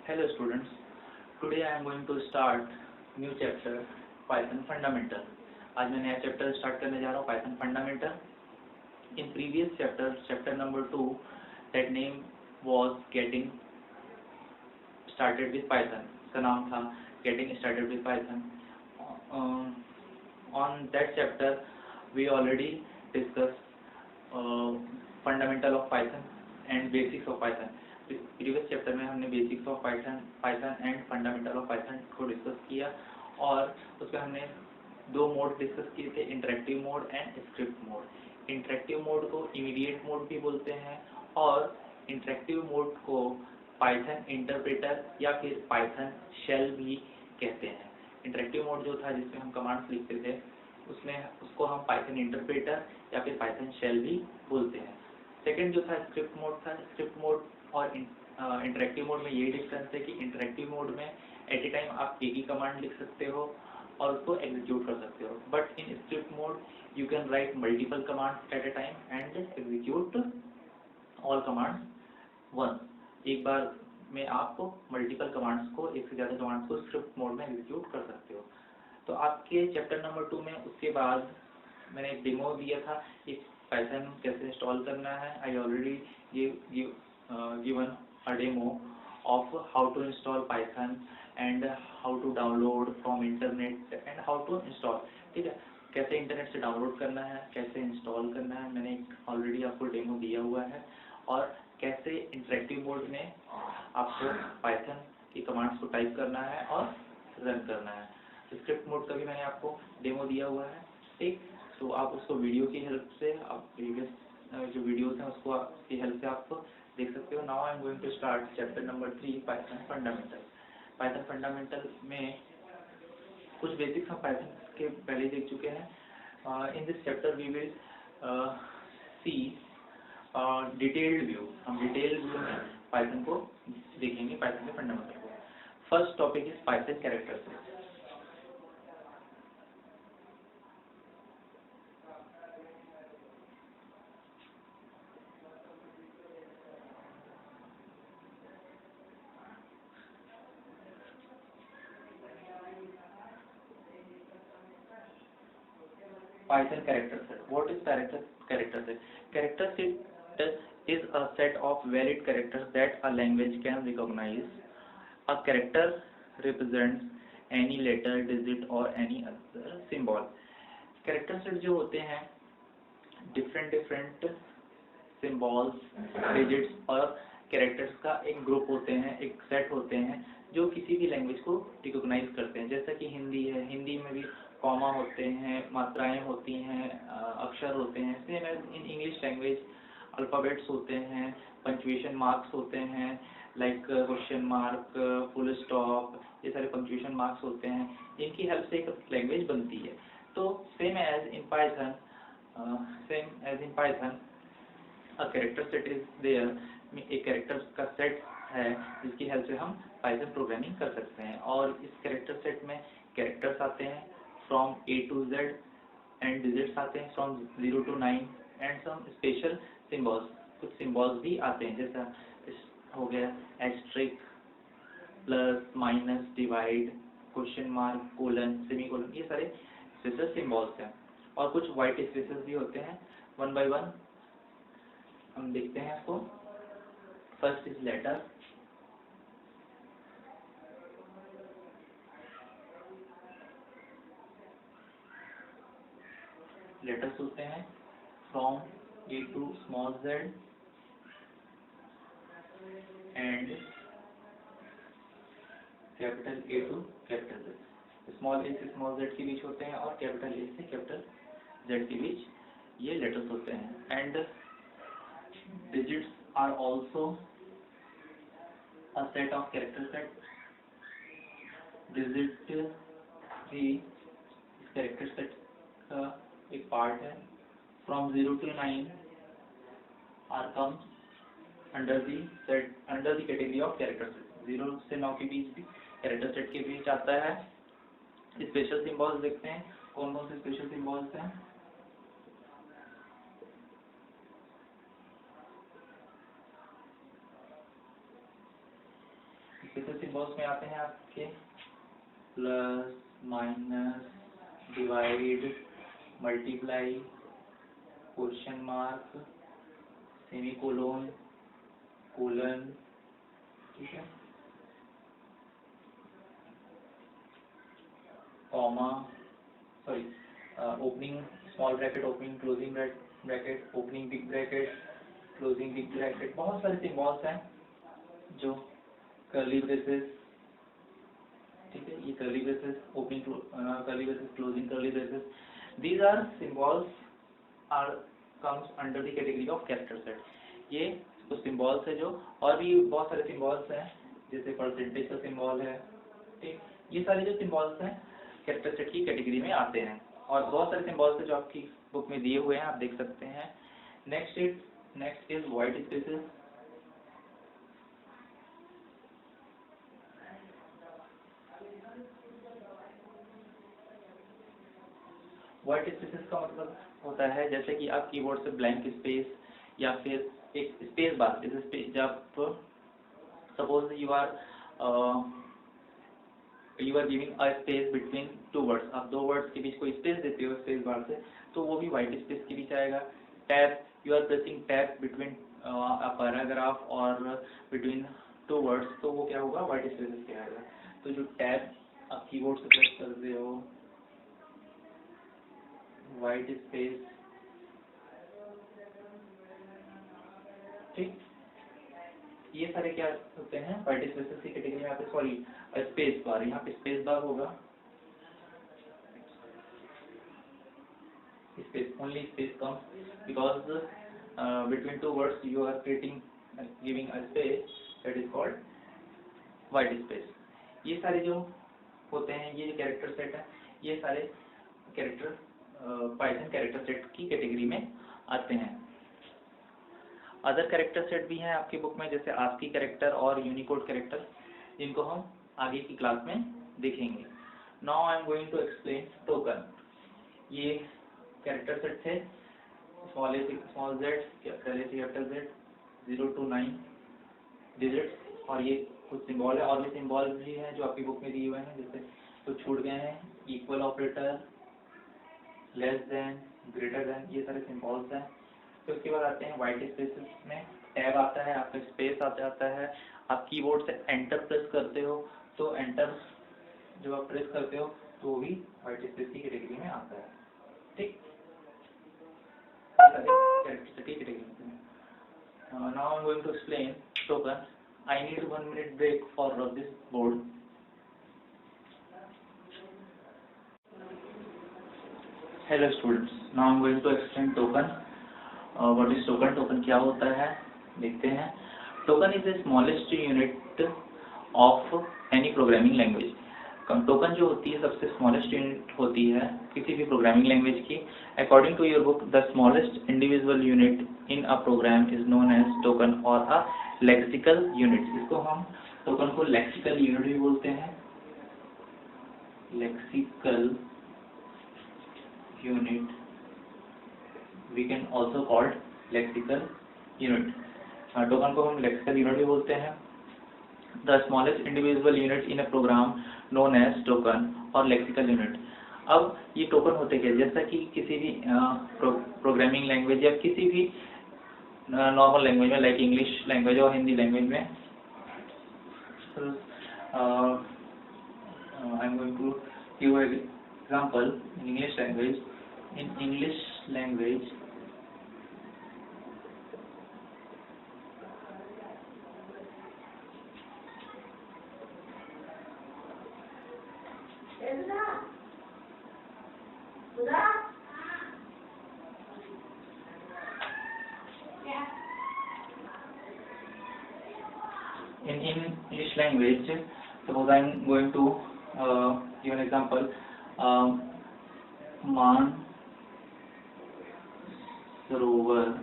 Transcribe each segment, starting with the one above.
Hello students, today I am going to start new chapter Python Fundamental. आज मैं नया chapter start करने जा रहा हूँ Python Fundamental. In previous chapter number 2, that name was Getting Started with Python. इसका नाम था Getting Started with Python. On that chapter, we already discussed fundamental of Python and basics of Python. Previous chapter में हमने basics of Python and fundamental of Python को discuss किया और उसमें हमने दो मोड डिस्कस किए थे, interactive mode and script mode. Interactive mode को इमीडिएट मोड भी बोलते हैं और इंटरेक्टिव मोड को पाइथन इंटरप्रेटर या फिर पाइथन शेल भी कहते हैं. इंटरेक्टिव मोड जो था जिसमें हम कमांड्स लिखते थे उसको हम पाइथन इंटरप्रेटर या फिर पाइथन शेल भी बोलते हैं. सेकेंड जो था स्क्रिप्ट मोड था. स्क्रिप्ट मोड और इंटरेक्टिव मोड में यही डिफरेंस है कि इंटरेक्टिव मोड में एट ए टाइम आप एक ही कमांड लिख सकते हो और उसको एग्जीक्यूट कर सकते हो, but in script mode you can write multiple commands at a time and execute all commands one. एक बार में आप मल्टीपल कमांड्स को, एक से ज़्यादा कमांड्स को स्क्रिप्ट मोड में एग्जीक्यूट कर सकते हो. तो आपके चैप्टर नंबर 2 में उसके बाद मैंने एक डेमो दिया था कि पाइथन कैसे इंस्टॉल करना है. I already given a demo of how to install Python and how to download from internet and how to install. ठीक है, कैसे इंटरनेट से डाउनलोड करना है, कैसे इंस्टॉल करना है, मैंने ऑलरेडी आपको डेमो दिया हुआ है. और कैसे इंटरेक्टिव मोड में आपको पाइथन की कमांड्स को टाइप करना है और रन करना है. स्क्रिप्ट मोड का भी मैंने आपको डेमो दिया हुआ है. ठीक, तो आप उसको वीडियो की हेल्प से, आप प्रीवियस जो वीडियोस हैं उसको की हेल्प से आप देख सकते हो. Now I am going to start chapter number 3 Python fundamental. Python fundamental में कुछ बेसिक्स हम पाइथन के पहले देख चुके हैं. In this chapter we will see detailed view. हम डिटेल्ड व्यू में पाइथन को देखेंगे, पाइथन के फंडामेंटल को. First topic is Python character set. Python character set. What is character set? Character set is a set of valid characters that a language can recognize. A character represents any letter, digit or any other symbol. Character set जो होते हैं different symbols, digits और characters का एक group होते हैं, एक set होते हैं जो किसी भी लैंग्वेज को रिकॉग्नाइज करते हैं. जैसा कि हिंदी है, हिंदी में भी कॉमा होते हैं, मात्राएं होती हैं, अक्षर होते हैं. Same as in English language alphabets होते हैं, पंक्चुएशन मार्क्स होते हैं, like question mark, full stop, ये सारे पंक्चुएशन मार्क्स होते हैं. इनकी हेल्प से एक लैंग्वेज बनती है. तो same as in Python a character set is there. एक कैरेक्टर का सेट है जिसकी हेल्प से हम पाइथन प्रोग्रामिंग कर सकते हैं. और इस कैरेक्टर सेट में कैरेक्टर्स आते हैं from A to Z and digits आते हैं from 0 to 9 and some special symbols. कुछ symbols भी आते हैं जैसा हो गया asterisk, plus, minus, divide, question mark, colon, semicolon. ये सारे special symbols हैं. और कुछ white spaces भी होते हैं. One by one हम देखते हैं इसको. First is letter. लेटर्स होते हैं from A to small z and capital A to capital Z. Small a से स्मॉल z के बीच होते हैं और कैपिटल A से कैपिटल Z के बीच ये लेटर्स होते हैं. And digits are also a set of character set. Digit भी इस कैरेक्टर सेट का एक पार्ट है. From 0 to 9 are comes under the category of character set. 0 से 9 के बीच भी कैरेक्टर सेट के बीच आता है. स्पेशल सिंबल्स देखते हैं कौन कौन से स्पेशल सिंबल्स हैं. स्पेशल सिंबल्स में आते हैं आपके plus, minus, divide, multiply, question mark, semicolon, colon, ठीक है, comma, sorry, opening small bracket, opening closing bracket, opening big bracket, closing big bracket, बहुत सारे सिंबल्स हैं जो कर्ली ब्रेसेस, ठीक है, ये curly braces, opening curly braces, closing curly braces, these are symbols are comes under the category of character set. ये कुछ symbols है जो, और भी बहुत सारे सिंबल्स हैं जैसे परसेंटेज का सिंबल है, ठीक, ये सारे जो सिंबल्स हैं कैरेक्टर सेट की कैटेगरी में आते हैं। और बहुत सारे सिंबल्स हैं जो आपकी बुक में दिए हुए हैं, आप देख सकते हैं। Next is white spaces. White spaces का मतलब होता है जैसे कि आप कीबोर्ड से ब्लैंक स्पेस या फिर एक स्पेस बार, जैसे जब suppose you are giving a space between two words, आप दो वर्ड्स के बीच कोई स्पेस देते हो स्पेस बार से, तो वो भी व्हाइट स्पेस के बीच आएगा। Tab, you are pressing tab between a paragraph और बिटवीन टू वर्ड्स, तो वो क्या होगा, व्हाइट स्पेस के आएगा। तो जो टैब आप कीबोर्ड से प्रेस करते हो, व्हाइट स्पेस, ठीक, ये सारे क्या होते हैं, व्हाइट स्पेसेस की कैटेगरी में आते हैं। सॉरी, स्पेस बार, यहाँ पे स्पेस बार होगा, space, only space comes because between two words you are creating giving a space, that is called white space. ये सारे जो होते हैं, ये जो कैरेक्टर सेट है, ये सारे कैरेक्टर पाइथन कैरेक्टर सेट की कैटेगरी में आते हैं। अदर कैरेक्टर सेट भी हैं आपकी बुक में, जैसे आस्की कैरेक्टर और यूनिकोड कैरेक्टर, जिनको हम आगे की क्लास में देखेंगे। Now I am going to explain token. ये कैरेक्टर सेट थे, small A small Z, capital A capital Z, 0 to 9 digits, और ये कुछ सिंबल है, और भी सिंबल भी हैं जो आपकी बुक में दिए हुए हैं, जैसे कुछ छूट गए हैं, equal operator, less than, greater than, ये सारे सिंबल्स हैं। तो उसके बाद आते हैं व्हाइट स्पेसेस में, टैब आता है, आपका स्पेस आ जाता है, आप कीबोर्ड से एंटर प्रेस करते हो, तो एंटर जब आप प्रेस करते हो तो वो भी व्हाइट स्पेस की कैटेगरी में आता है, ठीक, now I'm going to explain token. I need 1 minute break for this board. Hello students, now I'm going to explain token. What is token? Token क्या होता है देखते हैं। Token is the smallest unit of any programming language. Token जो होती है सबसे smallest unit होती है किसी भी प्रोग्रामिंग लैंग्वेज की। According to your book, the smallest individual unit in a program is known as token और अ लेक्सिकल यूनिट। इसको हम टोकन को लेक्सिकल यूनिट भी बोलते हैं, lexical unit, we can also called lexical unit. Token को हम लेक्सिकल यूनिट भी बोलते हैं। The smallest individual unit in a program known as token और लेक्सिकल यूनिट। अब ये टोकन होते क्या, जैसा कि किसी भी प्रोग्रामिंग लैंग्वेज या किसी भी नॉर्मल लैंग्वेज में, लाइक इंग्लिश लैंग्वेज और हिंदी लैंग्वेज में, I am going to give an example in English language. In English language in English language, suppose I am going to give an example. Mansarovar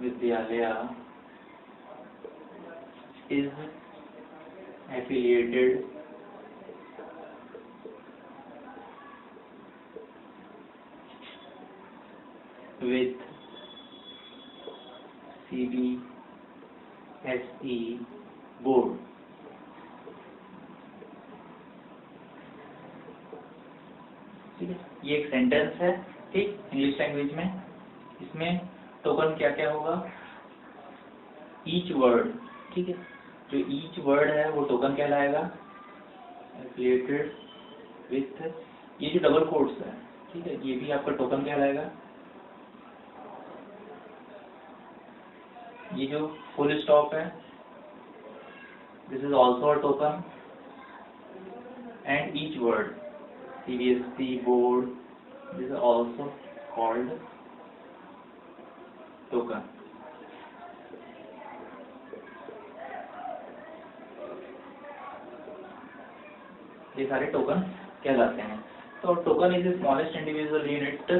Vidyalaya is affiliated with CBSE board. ठीक है, ये एक sentence है, ठीक, English language में। इसमें token क्या क्या होगा, ईच वर्ड, ठीक है, जो ईच वर्ड है वो टोकन कहलाएगा, एफिलिएटेड विथ ये जो डबल कोट्स है, ठीक है, ये भी आपका टोकन कहलाएगा। ये जो फुल स्टॉप है, this is also a token. And each word, CBSE board, this is also called token. ये सारे टोकन कहलाते हैं। तो token is the smallest individual unit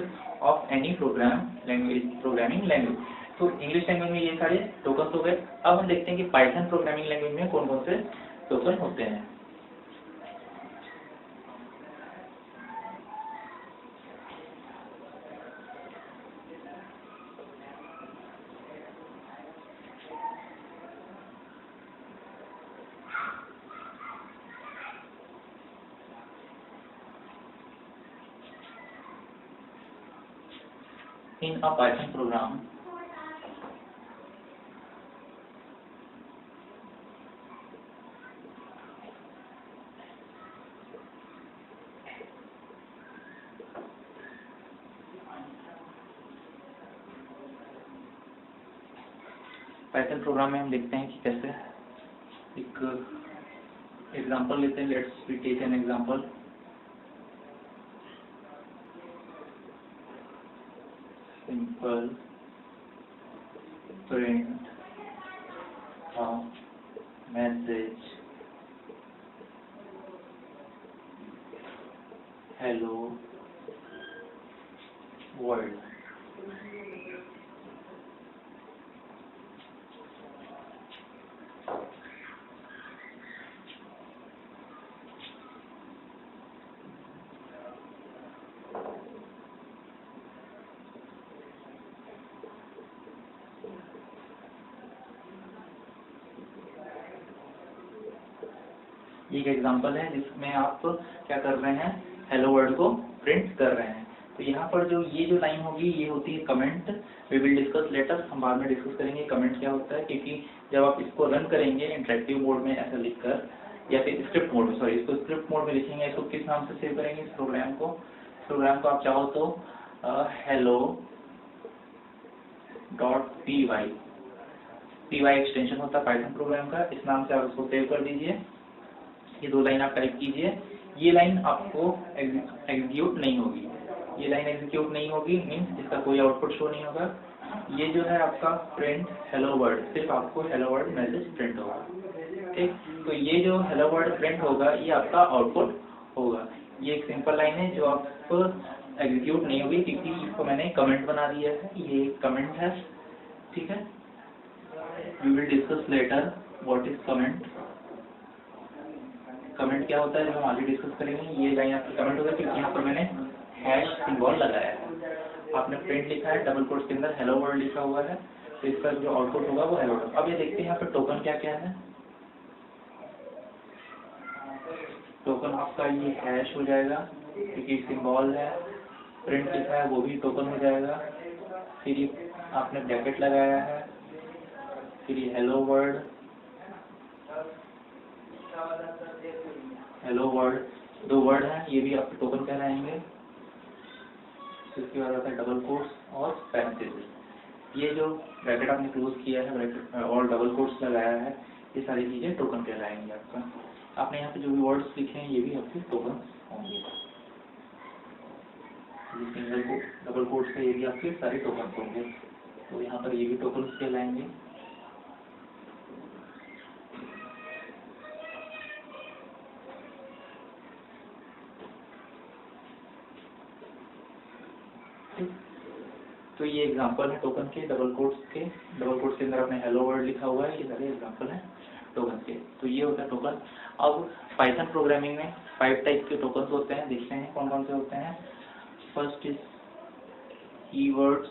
of any programming language. तो इंग्लिश लैंग्वेज में ये सारे टोकन हो गए। अब हम देखते हैं कि पाइथन प्रोग्रामिंग लैंग्वेज में कौन कौन से टोकन होते हैं। In a Python program, Python programme में हम देखते हैं कि कैसे एक एग्जांपल लेते हैं। Let's we take an example. Simple print message hello world. एक एग्जांपल है जिसमें आप क्या कर रहे हैं, हेलो वर्ल्ड को प्रिंट कर रहे हैं। तो यहाँ पर जो ये जो लाइन होगी ये होती है comment. We will discuss later, हम बाद में डिस्कस करेंगे कमेंट क्या होता है, क्योंकि जब आप इसको रन करेंगे इंटरेक्टिव मोड में ऐसा लिखकर, या फिर स्क्रिप्ट मोड में, सॉरी इसको स्क्रिप्ट मोड में लिखेंगे। इसको किस नाम से सेव करेंगे इस प्रोग्राम को? आप चाहो तो hello .py एक्सटेंशन होता है पाइथन प्रोग्राम का, इस नाम से आप उसको सेव कर दीजिए। ये दो लाइन आप टाइप कीजिए। ये लाइन आपको एग्जीक्यूट नहीं होगी, ये लाइन एग्जीक्यूट नहीं होगी मीन्स इसका कोई आउटपुट शो नहीं होगा। ये जो है आपका प्रिंट हेलो वर्ल्ड, सिर्फ आपको हेलो वर्ल्ड मैसेज प्रिंट होगा, ठीक। तो ये जो हेलो वर्ल्ड प्रिंट होगा ये आपका आउटपुट होगा। ये एक सिंपल लाइन है जो आप एग्जीक्यूट नहीं होगी, क्योंकि इसको मैंने कमेंट बना दिया है, ये कमेंट है, ठीक है। We will discuss later what is comment. Comment क्या होता है जो हम आगे डिस्कस करेंगे। ये लाइन आपकी कमेंट होगा क्योंकि यहाँ पर मैंने हैश सिंबल लगाया है। आपने प्रिंट लिखा है, डबल कोट्स के अंदर हेलो वर्ल्ड लिखा हुआ है, तो इसका जो आउटपुट होगा वो हेलो वर्ल्ड। अब ये देखते हैं यहाँ पर टोकन क्या क्या है। टोकन आपका ये हैश हो जाएगा क्योंकि सिंबल है, प्रिंट लिखा है वो भी टोकन हो जाएगा। फिर ये आपने ब्रैकेट लगाया है, फिर ये हेलो वर्ल्ड दो वर्ड हैं, ये भी आपके टोकन कहलाएंगे। इसके बाद आता है डबल कोट्स और पैरेंथेसिस। ये जो ब्रैकेट आपने क्लोज किया है ब्रैकेट और डबल कोट्स लगाया है, ये सारी चीजें टोकन कहलाएंगे आपका। आपने यहाँ पे जो भी वर्ड्स लिखे हैं ये भी आपके टोकन होंगे। सिंगल डबल कोट्स है ये भी आपके सारे टोकन होंगे, तो यहाँ पर ये भी टोकन कहलाएंगे। तो ये एग्जांपल है टोकन के, डबल कोट्स के अंदर आपने हेलो वर्ल्ड लिखा हुआ है, ये सारे एग्जांपल है टोकन के। तो ये होता है टोकन। अब पाइथन प्रोग्रामिंग में 5 टाइप के टोकन होते हैं, देखते हैं कौन कौन से होते हैं। First is keywords,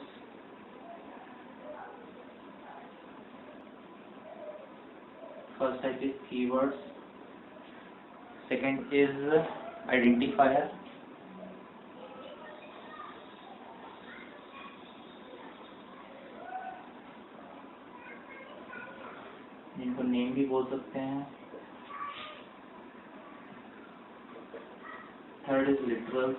First type is keywords. Second is identifier. इनको नेम भी बोल सकते हैं. Third is literals.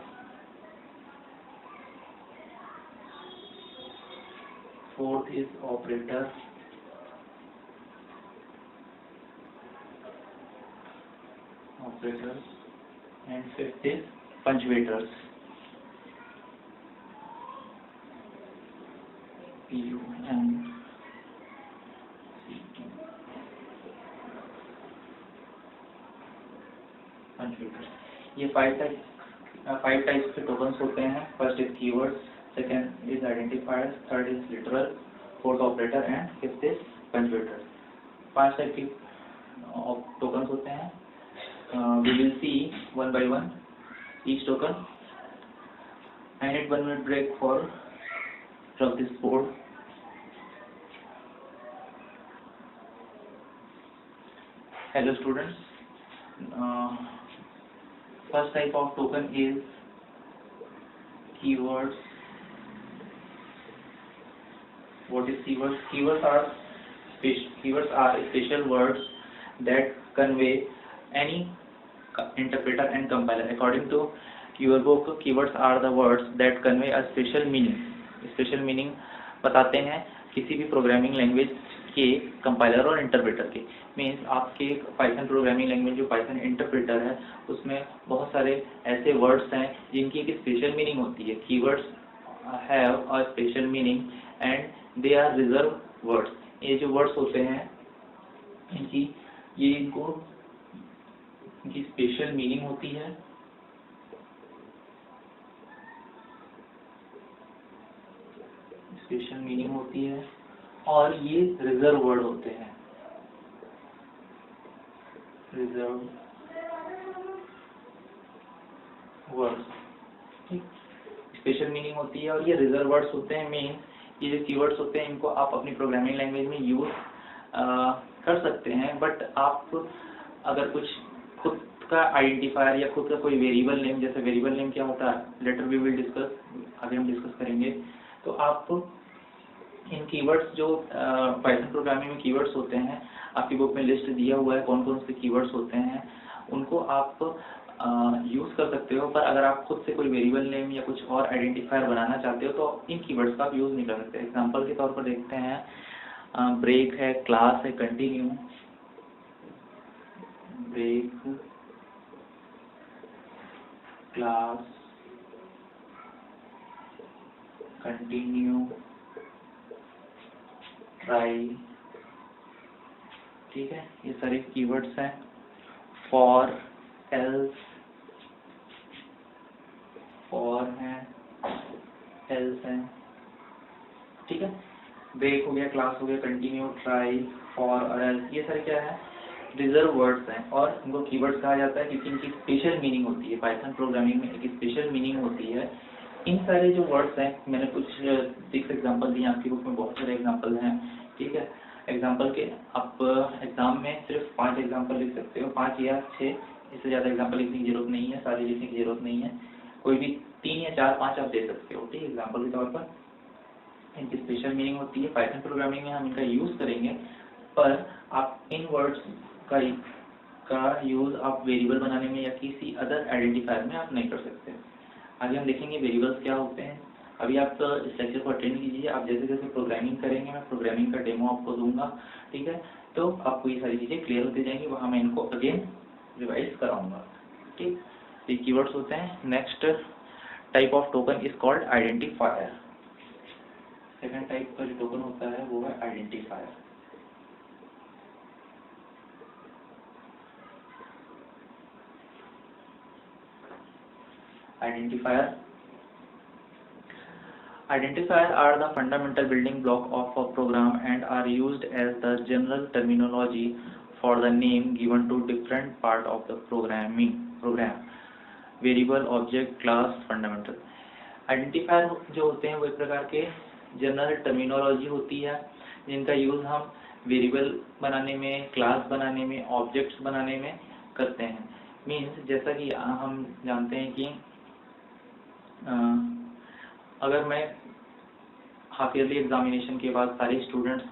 Fourth is operator. And fifth is punctuators. punctuators. ये फाइव टाइप्स के टोकन्स होते हैं. First is keywords, second is identifiers, third is literal, fourth operator and fifth is punctuator. 5 type के tokens होते हैं. We will see one by one each token. I need 1 minute break for rub this board. Hello students. First type of token is keywords. What is keywords? Keywords are special words that convey any interpreter and compiler. According to your book, keywords are the words that convey a special meaning. Special meaning बताते हैं किसी भी programming language के compiler और interpreter के. Means आपके Python programming language जो Python interpreter है उसमें बहुत सारे ऐसे वर्ड्स हैं जिनकी एक स्पेशल मीनिंग होती है. Keywords have a special meaning and they are reserved words. ये जो वर्ड्स होते हैं इनकी स्पेशल मीनिंग होती है. स्पेशल मीनिंग होती है और ये रिजर्व वर्ड होते हैं. Reserve words. स्पेशल मीनिंग होती है और ये रिजर्व वर्ड्स होते हैं. मेन ये जो कीवर्ड्स होते हैं इनको आप अपनी प्रोग्रामिंग लैंग्वेज में यूज कर सकते हैं. बट आप अगर कुछ खुद का आइडेंटिफायर या खुद का कोई वेरिएबल नेम, जैसे वेरिएबल नेम क्या होता है लेटर वी विल डिस्कस, आगे हम डिस्कस करेंगे. तो आप इन कीवर्ड्स जो पाइथन प्रोग्रामिंग में कीवर्ड्स होते हैं आपकी बुक में लिस्ट दिया हुआ है कौन कौन से कीवर्ड्स होते हैं उनको आप यूज़ कर सकते हो. पर अगर आप खुद से कोई वेरिएबल नेम या कुछ और आइडेंटिफायर बनाना चाहते हो तो इन कीवर्ड्स का आप यूज़ नहीं कर सकते. एग्जांपल के तौर पर देखते हैं ब्रेक है, क्लास है, continue. Break, class, continue, try. ठीक है, ये सारे कीवर्ड्स हैं. फॉर, एल्स, फॉर है, एल्स है. ठीक है, ब्रेक हो गया, क्लास हो गया, कंटिन्यू, ट्राई, फॉर और एल्स, ये सारे क्या है रिजर्व वर्ड्स हैं और इनको कीवर्ड्स कहा जाता है क्योंकि इनकी स्पेशल मीनिंग होती है. पाइथन प्रोग्रामिंग में एक स्पेशल मीनिंग होती है. इन सारे जो वर्ड्स हैं मैंने कुछ 6 एग्जांपल दिए. आपकी बुक में बहुत सारे एग्जांपल हैं. ठीक है, एग्जांपल के आप एग्जाम में सिर्फ 5 एग्जांपल लिख सकते हो, 5 या 6, इससे ज़्यादा एग्जांपल लिखने की जरूरत नहीं है, सारे लिखने की जरूरत नहीं है. कोई भी 3 या 4, 5 आप दे सकते हो. ठीक है, एग्जाम्पल के तौर पर इनकी स्पेशल मीनिंग होती है. पाइथन प्रोग्रामिंग में हम इनका यूज़ करेंगे पर आप इन वर्ड्स का यूज़ आप वेरिएबल बनाने में या किसी अदर आइडेंटिफायर में आप नहीं कर सकते. आगे हम देखेंगे वेरिएबल्स क्या होते हैं. अभी आप इस लेक्चर को अटेंड कीजिए. आप जैसे जैसे प्रोग्रामिंग करेंगे मैं प्रोग्रामिंग का डेमो आपको दूंगा. ठीक है, तो आपको ये सारी चीज़ें क्लियर होती जाएंगी. वहाँ मैं इनको अगेन रिवाइज कराऊंगा. ठीक, ये कीवर्ड्स होते हैं. Next type of token is called identifier. Second type का जो टोकन होता है वो है identifier. Identifiers are the fundamental building block of a program and are used as the general terminology for the name given to different part of the program. Variable, object, class, fundamental. Identifier जो होते हैं वो एक प्रकार के general terminology होती है जिनका यूज़ हम वेरिएबल बनाने में, क्लास बनाने में, ऑब्जेक्ट्स बनाने में करते हैं। मीन्स जैसा कि हम जानते हैं कि अगर मैं हाफ ईयरली एग्जामिनेशन के बाद सारे स्टूडेंट्स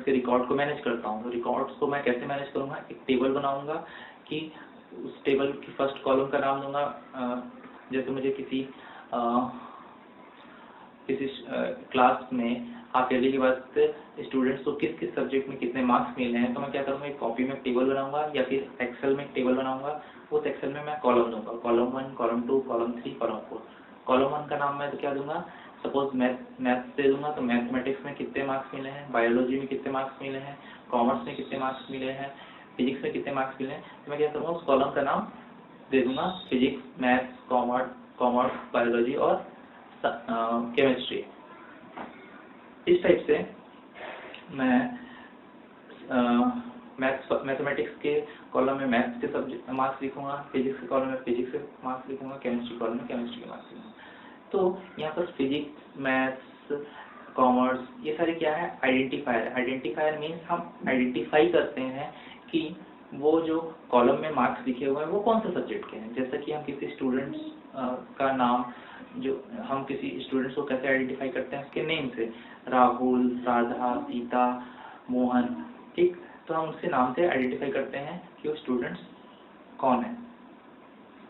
के रिकॉर्ड को मैनेज करता हूँ, तो रिकॉर्ड्स को मैं कैसे मैनेज करूँगा, एक टेबल बनाऊँगा कि उस टेबल की फर्स्ट कॉलम का नाम दूंगा, जैसे मुझे किसी क्लास में हाफ ईयरली के बाद स्टूडेंट्स को किस किस सब्जेक्ट में कितने मार्क्स मिले हैं, तो मैं क्या करूँगा, एक कॉपी में टेबल बनाऊंगा या फिर एक्सेल में टेबल बनाऊंगा। उस एक्सेल में मैं कॉलम दूंगा, column 1, column 2, column 3, column 4। Column 1 का नाम मैं तो क्या दूंगा, सपोज मैथ्स दे दूंगा, तो मैथमेटिक्स में कितने मार्क्स मिले हैं, बायोलॉजी में कितने मार्क्स मिले हैं, कॉमर्स में कितने मार्क्स मिले हैं, फिजिक्स में कितने मार्क्स मिले हैं। तो मैं क्या करूँगा, उस कॉलम का नाम दे दूंगा फिजिक्स, मैथ्स, कॉमर्स, बायोलॉजी और केमिस्ट्री। इस टाइप से मैं मैथमेटिक्स के कॉलम में मैथ्स के सब्जेक्ट मार्क्स लिखूंगा, फिजिक्स के कॉलम में फिजिक्स के मार्क्स लिखूंगा, केमिस्ट्री कॉलम में केमिस्ट्री के मार्क्स लिखूंगा। तो यहाँ पर फिजिक्स, मैथ्स, कॉमर्स, ये सारे क्या है, आइडेंटिफायर। आइडेंटिफायर मीन्स हम आइडेंटिफाई करते हैं कि वो जो कॉलम में मार्क्स लिखे हुए हैं वो कौन से सब्जेक्ट के हैं। जैसा कि हम किसी स्टूडेंट्स का नाम, जो हम किसी स्टूडेंट्स को कैसे आइडेंटिफाई करते हैं, उसके नेम से, राहुल, राधा, सीता, मोहन, ठीक। तो हम उसके नाम से आइडेंटिफाई करते हैं कि वो स्टूडेंट्स कौन है।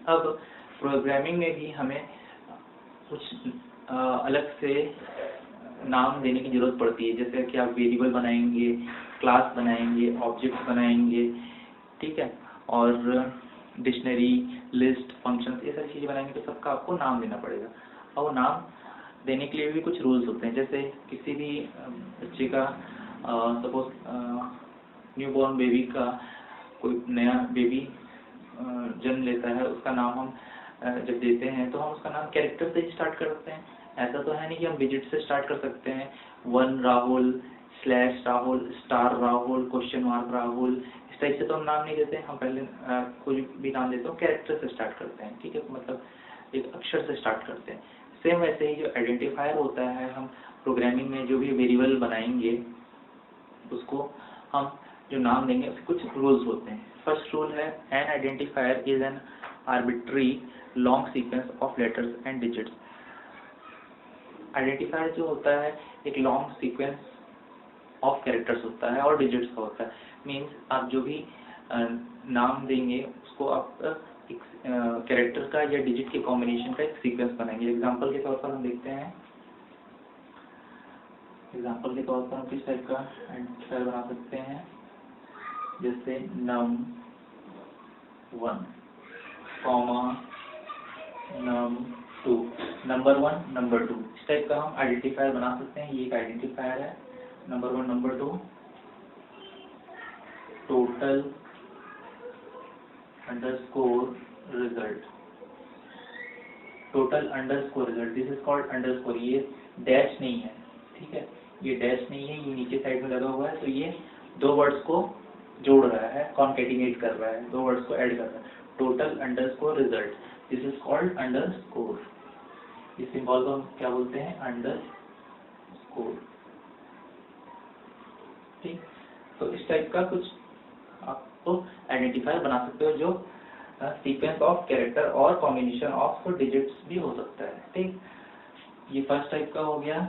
अब प्रोग्रामिंग में भी हमें कुछ अलग से नाम देने की जरूरत पड़ती है, जैसे कि आप वेरिएबल बनाएंगे, क्लास बनाएंगे, ऑब्जेक्ट बनाएंगे, ठीक है, और डिक्शनरी, लिस्ट, फंक्शन, ये सारी चीज़ें बनाएंगे, तो सबका आपको नाम देना पड़ेगा। और वो नाम देने के लिए भी कुछ रूल्स होते हैं। जैसे किसी भी बच्चे का सपोज न्यूबॉर्न बेबी का, कोई नया बेबी जन्म लेता है, उसका नाम हम जब देते हैं तो हम उसका नाम कैरेक्टर से ही स्टार्ट करते हैं। ऐसा तो है नहीं कि हम डिजिट से स्टार्ट कर सकते हैं, 1 Rahul, /Rahul, star Rahul, question mark Rahul, इस टाइप से तो हम नाम नहीं देते। हम पहले कोई भी नाम देते हो कैरेक्टर से स्टार्ट करते हैं, ठीक है, मतलब एक अक्षर से स्टार्ट करते हैं। सेम वैसे ही जो आइडेंटिफायर होता है, हम प्रोग्रामिंग में जो भी वेरिएबल बनाएंगे उसको हम जो नाम देंगे उसके कुछ रूल्स होते हैं। फर्स्ट रूल है, an identifier is an arbitrary long sequence of letters and digits. Identifier जो होता है एक लॉन्ग सीक्वेंस ऑफ कैरेक्टर्स होता है और डिजिट्स का होता है। मीन्स आप जो भी नाम देंगे उसको आप एक कैरेक्टर का या डिजिट के कॉम्बिनेशन का एक सीक्वेंस बनाएंगे। एग्जांपल के तौर पर हम देखते हैं, एग्जांपल के तौर पर हम किस टाइप का आइडेंटिफायर बना सकते हैं, जैसे num1, num2, नंबर 1, नंबर 2, इस टाइप का हम आइडेंटिफायर बना सकते हैं। ये एक आइडेंटिफायर है, number 1, number 2, total underscore result, total underscore result, this is called underscore. ये डैश नहीं है, ठीक है, ये डैश नहीं है, ये नीचे साइड में लगा हुआ है, तो ये दो वर्ड्स को जोड़ रहा है, कॉन्केटिनेट कर रहा है, दो वर्ड्स को ऐड कर रहा है। Total underscore result, this is called underscore. इस सिंबल को हम क्या बोलते हैं, अंडरस्कोर, ठीक। तो इस टाइप का कुछ आपको आइडेंटिफायर बना सकते हो जो सीक्वेंस ऑफ कैरेक्टर और कॉम्बिनेशन ऑफ डिजिट्स भी हो सकता है, ठीक। ये फर्स्ट टाइप का हो गया।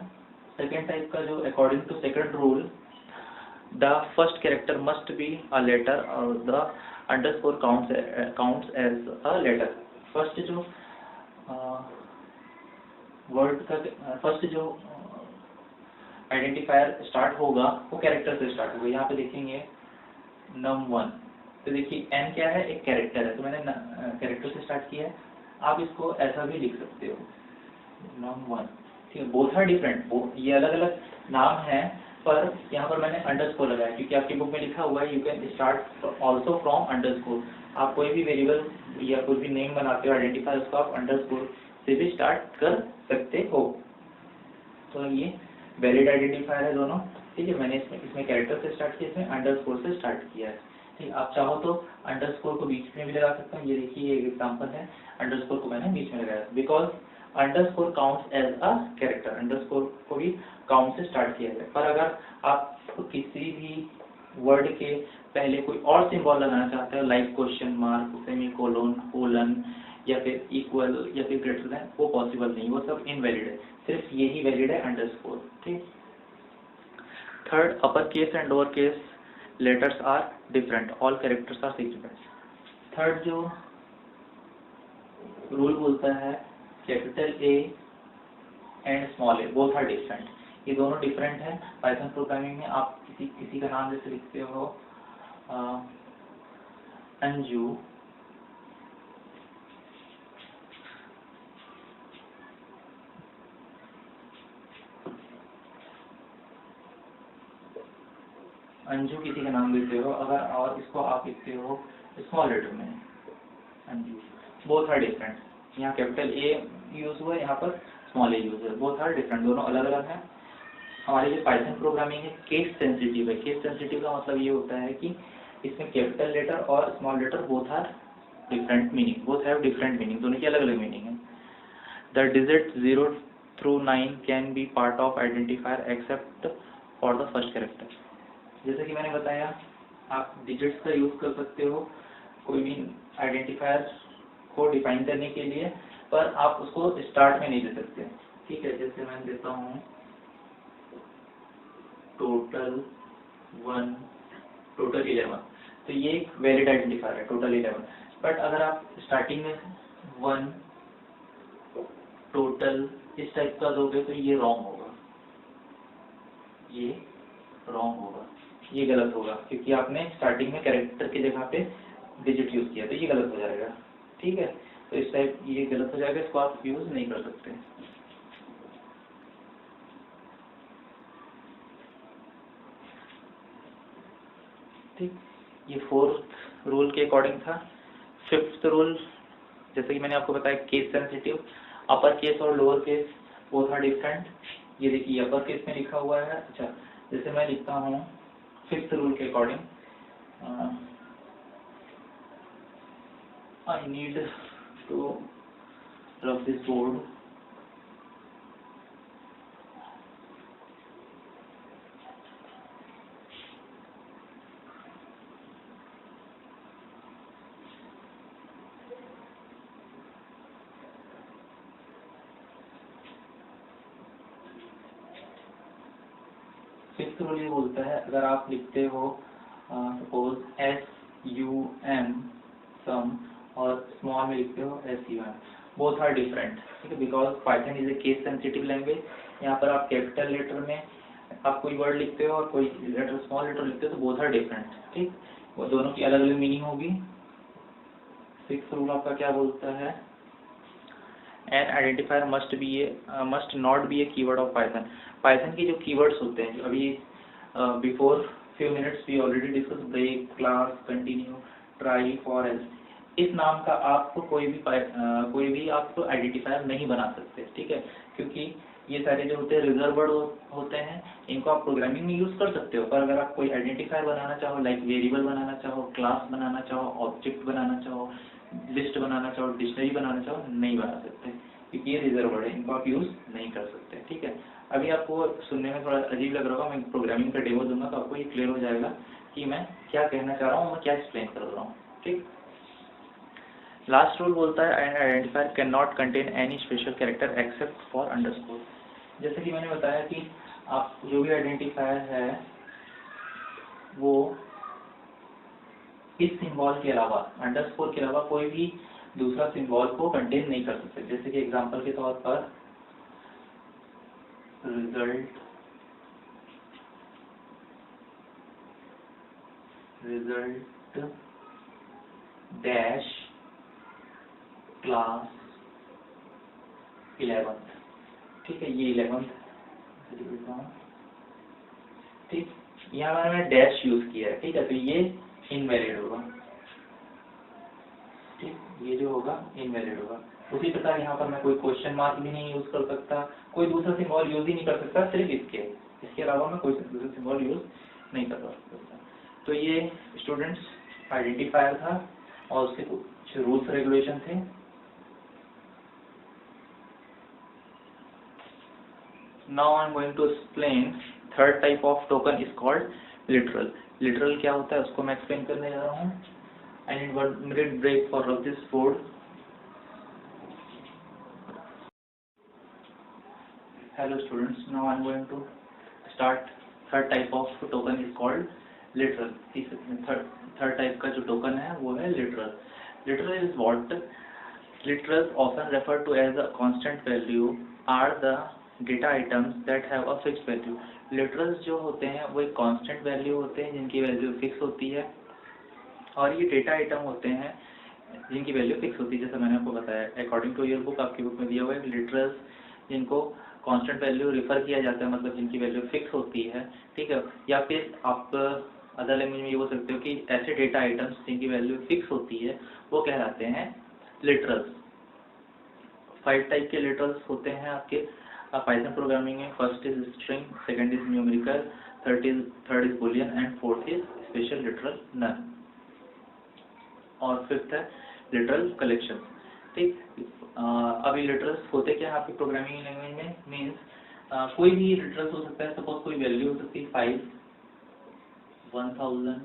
सेकेंड टाइप का जो according to second rule, the first character must be a letter or the underscore counts as a letter। First जो वर्ड का फर्स्ट जो आइडेंटिफायर स्टार्ट होगा वो कैरेक्टर से स्टार्ट होगा। यहाँ पे देखेंगे num1, तो देखिए n क्या है, एक कैरेक्टर है, तो मैंने कैरेक्टर से स्टार्ट किया है। आप इसको ऐसा भी लिख सकते हो, num1, ठीक है। बोथ आर डिफरेंट, ये अलग अलग नाम है, पर यहाँ पर मैंने अंडरस्कोर लगाया क्योंकि आपकी बुक में लिखा हुआ है you can start also from underscore. आप कोई भी वेरिएबल या कोई भी नेम बनाते हो आइडेंटिफायर, उसको आप अंडरस्कोर से भी स्टार्ट कर सकते हो। तो ये वैलिड आइडेंटिफायर है दोनों, ठीक है। मैंने इसमें कैरेक्टर से स्टार्ट किया, इसमें अंडरस्कोर से स्टार्ट किया है, ठीक। आप चाहो तो अंडरस्कोर को बीच में भी लगा सकते हो। ये देखिए एक एग्जाम्पल है, अंडरस्कोर को मैंने बीच में लगाया because underscore counts as a character, underscore को भी काउंट से स्टार्ट किया जाए। पर अगर आप किसी भी वर्ड के पहले कोई और सिंबल लगाना चाहते हो, like question mark, semicolon, colon या फिर इक्वल या फिर ग्रेटर देन, वो पॉसिबल नहीं, वो सब इनवैलिड है, सिर्फ यही वैलिड है अंडरस्कोर। ठीक। Third, upper case and lower case letters are different, all characters are significant. Third जो रूल बोलता है, capital A and small A both are different, ये दोनों डिफरेंट है। पाइथन प्रोग्रामिंग में आप किसी का नाम जैसे लिखते हो अंजू, अंजू किसी का नाम लेते हो अगर, और इसको आप लिखते हो स्मॉल लेटर में अंजू, बोथ आर डिफरेंट। यहाँ कैपिटल ए यूज हुआ है, यहाँ पर स्मॉल ए यूज है, बोथ आर डिफरेंट, दोनों अलग अलग हैं। हमारी जो पाइथन प्रोग्रामिंग है केस सेंसिटिव है। केस सेंसिटिव का मतलब ये होता है कि इसमें कैपिटल लेटर और small letter both are different meaning, both have different meaning, दोनों की अलग अलग मीनिंग है। The digit 0 through 9 can B part of identifier except for the first character. जैसे कि मैंने बताया, आप डिजिट्स का यूज कर सकते हो कोई भी आइडेंटिफायर को डिफाइन करने के लिए, पर आप उसको स्टार्ट में नहीं दे सकते। ठीक है, जैसे मैं देता हूँ टोटल 1, टोटल 11, तो ये एक वैलिड आइडेंटिफायर है टोटल 11। बट अगर आप स्टार्टिंग में 1 टोटल इस टाइप का दोगे तो ये रॉन्ग होगा, ये रॉन्ग होगा, ये गलत होगा, क्योंकि आपने स्टार्टिंग में कैरेक्टर की जगह पे डिजिट यूज किया, तो ये गलत हो जाएगा। ठीक है, तो इस टाइप ये गलत हो जाएगा, इसको आप यूज नहीं कर सकते। ठीक, ये फोर्थ रूल के अकॉर्डिंग था। फिफ्थ रूल, जैसे कि मैंने आपको बताया, केस सेंसिटिव, अपर केस और lower case both are different. ये देखिए अपर केस में लिखा हुआ है। अच्छा, जैसे मैं लिखता हूँ फिफ्थ रूल के according, I need to rub this board. Fifth rule ये बोलता है, अगर आप लिखते हो सपोज SUM सम और स्मॉल में लिखते हो SUM, बोथ आर डिफरेंट। ठीक है, because Python is a case sensitive language. यहाँ पर आप कैपिटल लेटर में आप कोई वर्ड लिखते हो और कोई लेटर स्मॉल लेटर लिखते हो, तो बोथ आर डिफरेंट। ठीक, वो दोनों की अलग अलग मीनिंग होगी। सिक्स्थ रूल आपका क्या बोलता है, an identifier must not be a keyword of Python. Python के जो कीवर्ड्स होते हैं, अभी before few minutes we already discuss, break, class, continue, try, for, else, इस नाम का आपको कोई भी आप आइडेंटिफायर नहीं बना सकते। ठीक है, क्योंकि ये सारे जो होते हैं रिजर्व वर्ड होते हैं, इनको आप प्रोग्रामिंग में यूज कर सकते हो, पर अगर आप कोई आइडेंटिफायर बनाना चाहो, लाइक वेरिएबल बनाना चाहो, क्लास बनाना चाहो, ऑब्जेक्ट बनाना चाहो, लिस्ट बनाना चाहो, डिक्शनरी बनाना चाहो, नहीं बना सकते, क्योंकि ये रिजर्व वर्ड है, इनको आप यूज नहीं कर सकते। ठीक है, अभी आपको सुनने में थोड़ा अजीब लग रहा होगा, मैं प्रोग्रामिंग का डेमो दूंगा तो आपको ये क्लियर हो जाएगा कि मैं क्या कहना चाह रहा हूँ, मैं क्या एक्सप्लेन कर रहा हूँ। ठीक, लास्ट रूल बोलता है, an identifier can not contain any special character except for underscore. जैसे कि मैंने बताया कि आप जो भी आइडेंटिफायर है वो इस सिंबल के अलावा, अंडरस्कोर के अलावा कोई भी दूसरा सिंबल को कंटेन नहीं कर सकते। जैसे कि एग्जांपल के तौर पर रिजल्ट डैश क्लास 11। ठीक है, ये 11, ठीक, यहाँ मैंने डैश यूज किया है। ठीक है, तो ये इनवैलिड होगा। ठीक, ये जो होगा इनवैलिड होगा। उसी प्रकार यहाँ पर मैं कोई क्वेश्चन मार्क भी नहीं यूज कर सकता, कोई दूसरा सिंबल यूज ही नहीं कर सकता, सिर्फ इसके अलावा मैं कोई दूसरा सिंबल यूज नहीं कर सकता। तो ये स्टूडेंट्स आइडेंटिफायर था और उसके कुछ रूल्स रेगुलेशन थे। Now I'm going to explain third type of token is called literal. Literal क्या होता है उसको मैं explain करने जा रहा हूँ. I need 1 minute break for rub this board. Hello students, now I'm going to start third type of token is called literal. Third type का जो token है वो है literal. Literal is what? Literals often referred to as a constant value are the data items that have a fixed value. Literals जो होते हैं वो एक constant value होते हैं जिनकी value fix होती है, और ये data item होते हैं जिनकी value fix होती है. जैसा मैंने आपको बताया, according to your book, आपकी बुक में दिया हुआ है literals जिनको constant value refer किया जाता है, मतलब जिनकी value fix होती है, ठीक है. या फिर आप अदर लैंग्वेज में ये बोल सकते हो कि ऐसे डेटा आइटम्स जिनकी वैल्यू फिक्स होती है वो कहलाते हैं लिटरल्स. 5 टाइप के लिटरल्स होते हैं आपके पाइथन प्रोग्रामिंग में. First is string, second is numerical, third is boolean and fourth is special literal none, और फिफ्थ है लिटरल कलेक्शन. ठीक. अभी लिटरल्स होते क्या है आपकी प्रोग्रामिंग लैंग्वेज में? मीन्स कोई भी लिटरल्स हो सकता है. सपोज कोई वैल्यू हो सकती है 5, 1000,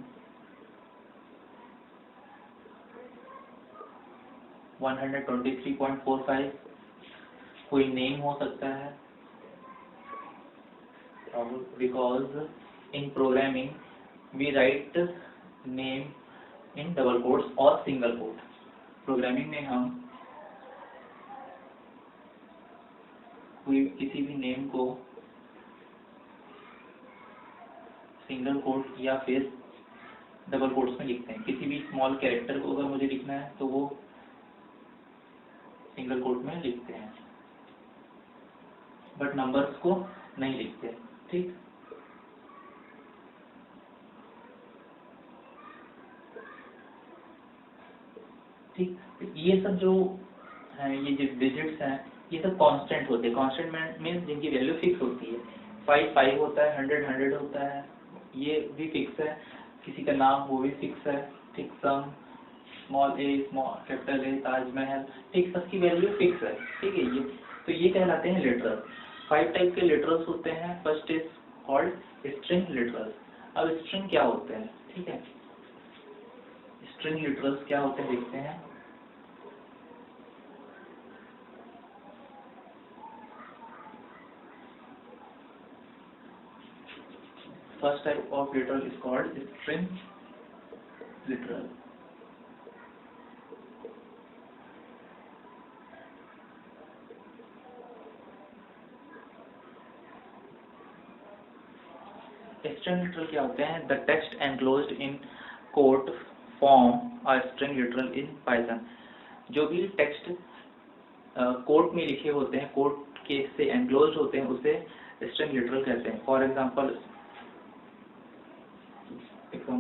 123.45. कोई नेम हो सकता है, because in programming we write name in double quotes और सिंगल कोट. प्रोग्रामिंग में हम कोई किसी भी नेम को सिंगल कोट या फिर डबल कोट्स में लिखते हैं. किसी भी स्मॉल कैरेक्टर को अगर मुझे लिखना है तो वो सिंगल कोट में लिखते हैं, बट नंबर्स को नहीं लिखते. ठीक. ठीक. ये सब जो है, ये जो डिजिट्स हैं, ये सब कांस्टेंट होते हैं. कांस्टेंट मीन्स जिनकी वैल्यू फिक्स होती है. 5 5 होता है, 100 100 होता है, ये भी फिक्स है. किसी का नाम वो भी फिक्स है. ठीक. सम, small A, small capital a, Taj Mahal, ठीक, सबकी वैल्यू फिक्स है. ठीक है. ये तो ये कहलाते हैं लिटरल. 5 टाइप के लिटरल्स होते हैं. First is called string literals. अब स्ट्रिंग क्या होते हैं? ठीक है, स्ट्रिंग लिटरल्स क्या होते हैं देखते हैं. First type of literal is called string literal. String literal क्या होते हैं? The text enclosed in quote form a string literal in Python. जो भी टेक्स्ट कोट में लिखे होते हैं, कोट के से एनक्लोज्ड होते हैं, उसे स्ट्रिंग लिटरल कहते हैं. फॉर एग्जांपल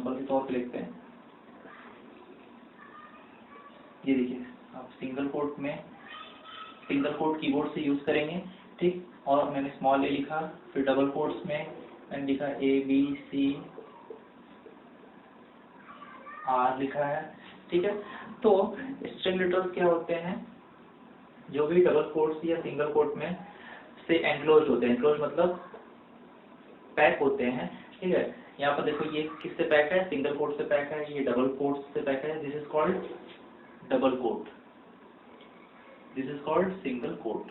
के तौर पे लिखते हैं. ये देखिए, आप सिंगल कोट में सिंगल कोट कीबोर्ड से यूज करेंगे. ठीक. और मैंने स्मॉल ए लिखा, फिर डबल कोट्स में मैंने लिखा ABC R लिखा है. ठीक है. तो स्ट्रिंग लिटरल्स क्या होते हैं? जो भी डबल कोट्स या सिंगल कोट में से एनक्लोज होते हैं. एनक्लोज मतलब पैक होते हैं. ठीक है. यहाँ पर देखो, ये किससे पैक है? सिंगल कोट से पैक है, ये डबल कोट से पैक है. This is called double quote, this is called single quote.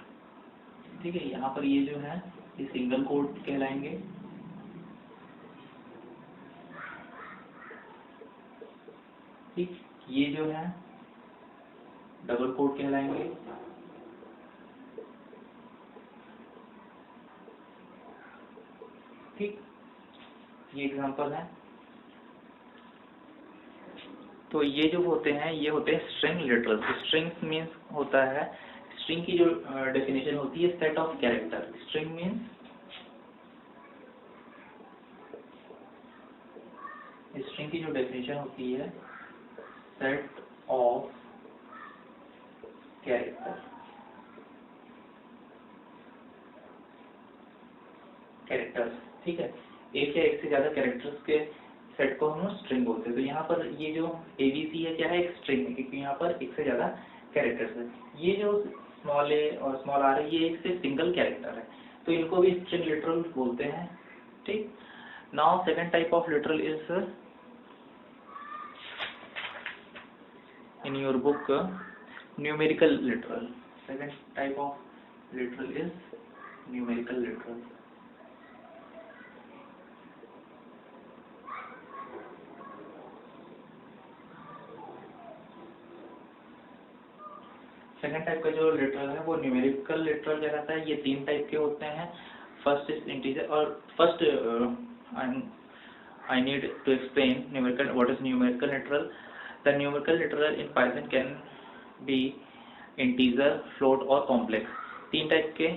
ठीक है. यहाँ पर ये जो है ये सिंगल कोट कहलाएंगे. ठीक. ये जो है डबल कोट कहलाएंगे. ठीक. ये एग्जांपल है. तो ये जो होते हैं ये होते हैं स्ट्रिंग लिटरल्स. स्ट्रिंग मीन्स होता है, स्ट्रिंग की जो डेफिनेशन होती है set of character. String means string की जो डेफिनेशन होती है सेट ऑफ कैरेक्टर्स. ठीक है. एक या एक से ज्यादा कैरेक्टर्स के सेट को हम स्ट्रिंग बोलते हैं. तो यहाँ पर ये जो ABC है क्या है? एक स्ट्रिंग है, क्योंकि यहाँ पर एक से ज्यादा कैरेक्टर्स है. ये जो स्मॉल ए और स्मॉल आर है ये एक से सिंगल कैरेक्टर है. तो इनको भी स्ट्रिंग लिटरल बोलते हैं। ठीक, now second type of literal is in your book numerical literal. Second type of literal is numerical literal. Second type का जो लिटरल है वो न्यूमेरिकल लिटरल कहलाता है। ये 3 टाइप के होते हैं। फर्स्ट इज इंटीजर, और first I need to explain numerical, what is numerical literal. The numerical literal in Python can be integer, float और complex। 3 टाइप के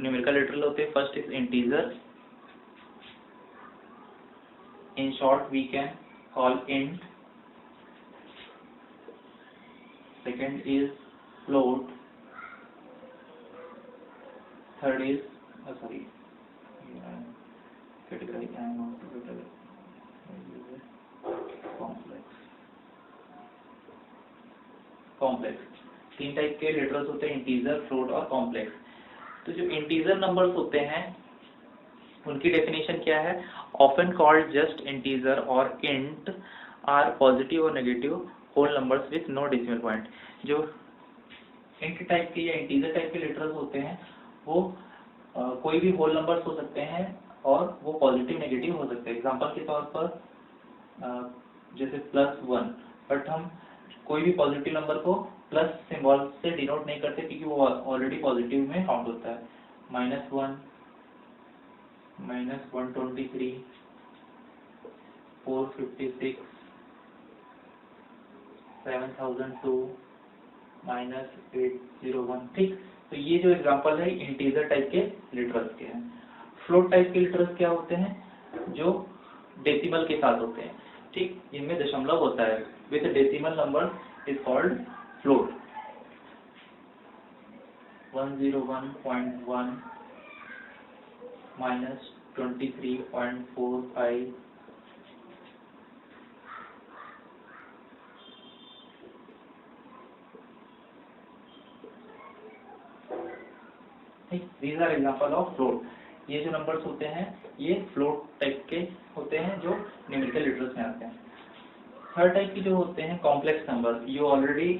numerical literal होते हैं। First is integer, in short we can call int। second is float, third is category complex. 3 type के literals होते हैं, integer, float और complex. तो जो इंटीजर नंबर्स होते हैं उनकी डेफिनेशन क्या है? ऑफन कॉल्ड जस्ट इंटीजर और इंट आर पॉजिटिव और negative whole numbers with no decimal point. जो इंट टाइप के या इंटीजर टाइप के लिटरल्स होते हैं वो कोई भी होल नंबर्स हो सकते हैं और वो पॉजिटिव नेगेटिव हो सकते हैं। एग्जांपल के तौर पर जैसे +1, बट हम कोई भी पॉजिटिव नंबर को प्लस सिंबल से डिनोट नहीं करते क्योंकि वो ऑलरेडी पॉजिटिव में काउंट होता है। -1, -123, 456, 7002, -801। ठीक, तो ये जो एग्जांपल है इंटीजर टाइप के लिटरल्स के हैं। फ्लोट टाइप के लिटरल्स क्या होते हैं? जो डेसिमल के साथ होते हैं। ठीक, इनमें दशमलव होता है। With decimal number is called float. 101.1 -23.45 These are example of float। ये जो नंबर्स होते हैं ये फ्लोट टाइप के होते हैं जो न्यूमेरिकल लिटरल्स में आते हैं। थर्ड टाइप की जो होते हैं complex number. You already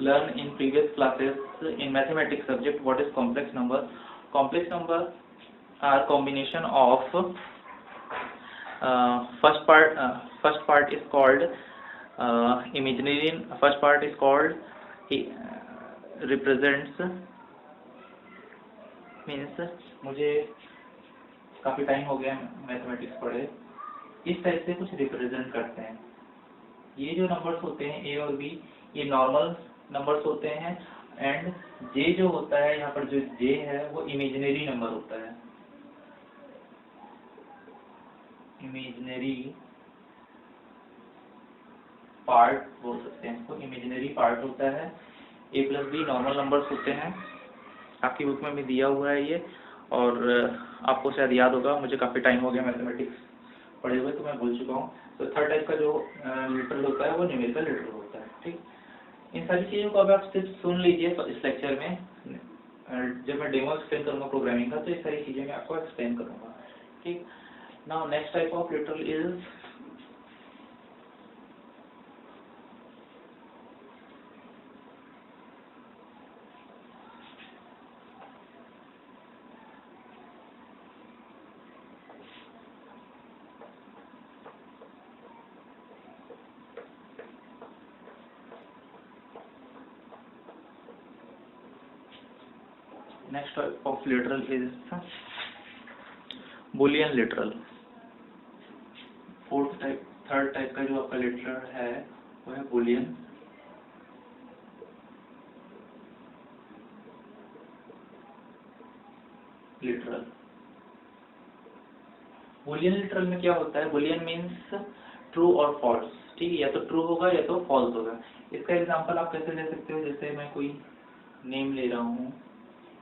learn in previous classes in mathematics subject what is complex number. Complex number are combination of first part is called imaginary, first part is called represents, means मुझे काफ़ी time हो गया mathematics पढ़े, इस type से कुछ represent करते हैं। ये जो नंबर्स होते हैं ए और बी ये नॉर्मल नंबर्स होते हैं एंड जे जो होता है यहाँ पर जो जे है वो इमेजिनरी नंबर होता है। इमेजिनरी पार्ट बोल सकते हैं इसको, इमेजिनरी पार्ट होता है। ए प्लस बी नॉर्मल नंबर्स होते हैं। आपकी बुक में भी दिया हुआ है ये, और आपको शायद याद होगा, मुझे काफ़ी टाइम हो गया मैथमेटिक्स पढ़े हुए तो मैं भूल चुका हूँ। तो थर्ड टाइप का जो लिटरल होता है वो न्यूमेरिकल लिटरल होता है। ठीक, इन सारी चीज़ों को अब आप सिर्फ सुन लीजिए इस लेक्चर में। जब मैं डेमो एक्सप्लेन करूँगा प्रोग्रामिंग का तो ये सारी चीज़ें मैं आपको एक्सप्लेन करूँगा। ठीक, now next type of literal is next type of literal is boolean literal। Third type का जो आपका लिटरल है वो है boolean लिटरल। boolean लिटरल में क्या होता है? boolean मीन्स ट्रू और फॉल्स। ठीक है, या तो ट्रू होगा या तो फॉल्स होगा। इसका एग्जांपल आप कैसे ले सकते हो? जैसे मैं कोई नेम ले रहा हूँ,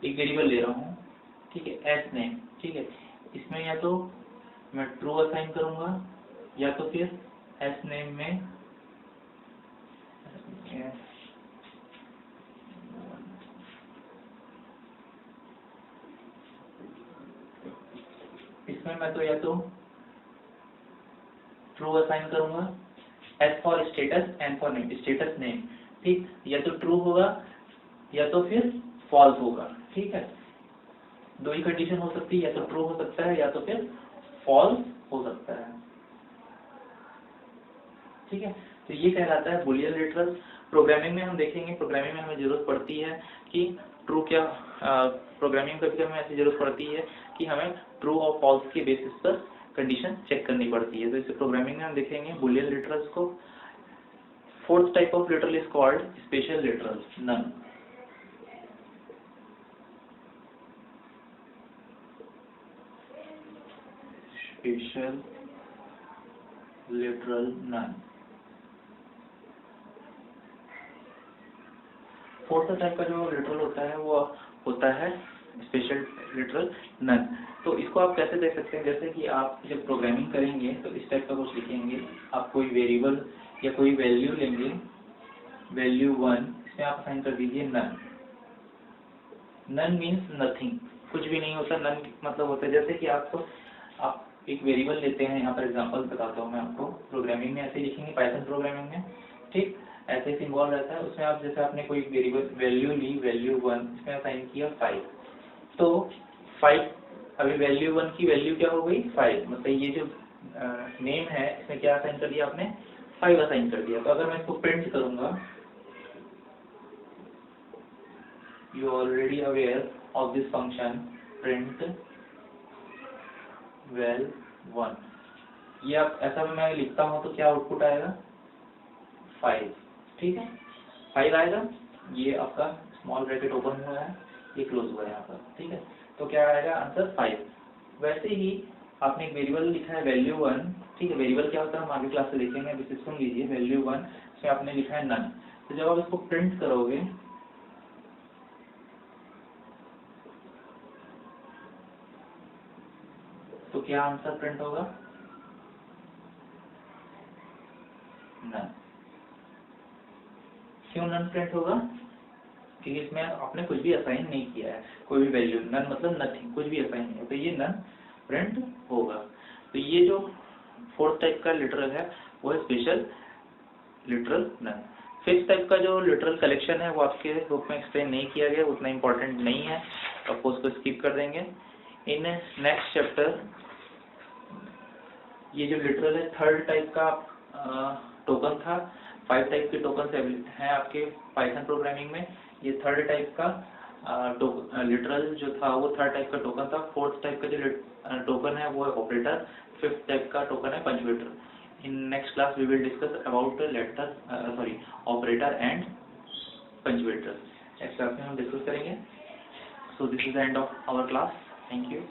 एक वेरिएबल ले रहा हूँ, ठीक है, एस नेम। ठीक है, इसमें या तो मैं ट्रू असाइन करूंगा या तो फिर एस नेम में इसमें मैं तो या तो ट्रू असाइन करूंगा, S for status, N for name, status name, ठीक, या तो ट्रू होगा या तो फिर फॉल्स होगा, ठीक है। दो ही कंडीशन हो सकती है, या तो ट्रू हो सकता है या तो फिर फॉल्स हो सकता है, ठीक है। तो ये कहलाता है बुलियन लिटरल। प्रोग्रामिंग में हम देखेंगे, प्रोग्रामिंग में हमें जरूरत पड़ती है कि ट्रू क्या, प्रोग्रामिंग कभी हमें ऐसी जरूरत पड़ती है कि हमें ट्रू और फॉल्स के बेसिस पर कंडीशन चेक करनी पड़ती है। तो इसे प्रोग्रामिंग में हम देखेंगे बुलियन लिटरल्स को। Fourth type of literal is called special literal, none. Special literal none. Fourth type का जो लिटरल होता है वो होता है स्पेशल लिटरल नन। तो इसको आप कैसे देख सकते हैं, जैसे कि आप जब प्रोग्रामिंग करेंगे तो इस टाइप का कुछ लिखेंगे, आप कोई वेरिएबल या कोई वैल्यू लेंगे, वैल्यू 1, इसमें आप असाइन कर दीजिए नन। नन मीन्स नथिंग, कुछ भी नहीं होता। नन मतलब होता है जैसे कि आप एक वेरिएबल लेते हैं, यहाँ पर एग्जांपल बताता हूँ मैं आपको। प्रोग्रामिंग में ऐसे लिखेंगे, पाइथन प्रोग्रामिंग में, ठीक, ऐसे ही सिंबल रहता है उसमें। आप जैसे आपने कोई वेरिएबल वैल्यू ली, वैल्यू 1, इसमें असाइन किया 5, तो 5, अभी वैल्यू 1 की वैल्यू क्या हो गई 5, मतलब ये जो नेम है इसमें क्या असाइन कर दिया आपने 5 असाइन कर दिया। तो अगर मैं इसको प्रिंट करूंगा, you are already aware of this function print val 1, ये आप ऐसा मैं लिखता हूँ तो क्या आउटपुट आएगा 5, ठीक है, 5 आएगा। ये आपका स्मॉल ब्रैकेट ओपन हुआ है, ये क्लोज हुआ है यहाँ पर, ठीक है। तो क्या आएगा आंसर 5। वैसे ही आपने एक वेरिएबल लिखा है वैल्यू 1, ठीक है। वेरिएबल क्या होता है हम आगे क्लास से देखेंगे, अभी से सुन लीजिए। वैल्यू 1 इसमें आपने लिखा है नन, तो जब आप इसको प्रिंट करोगे तो क्या आंसर प्रिंट होगा नन। क्यों नन प्रिंट होगा, क्योंकि इसमें आपने कुछ भी असाइन नहीं किया है, कोई भी वैल्यू। नन मतलब नथिंग, कुछ भी असाइन नहीं है, तो ये नन प्रिंट होगा। तो ये जो फोर्थ टाइप का लिटरल है वो है special literal none. Fifth type का जो लिटरल कलेक्शन है वो आपके बुक में एक्सप्लेन नहीं किया गया, उतना इंपॉर्टेंट नहीं है, आपको उसको स्किप कर देंगे। इन नेक्स्ट चैप्टर ये जो लिटरल है थर्ड टाइप का टोकन था। 5 टाइप के टोकन हैं आपके पाइथन प्रोग्रामिंग में। ये थर्ड टाइप का लिटरल जो था वो थर्ड टाइप का टोकन था। फोर्थ टाइप का जो टोकन है वो है ऑपरेटर। फिफ्थ टाइप का टोकन है punctuator. In next class we will discuss about operator and punctuator. Next class में हम डिस्कस करेंगे। So this is the end of our class. Thank you.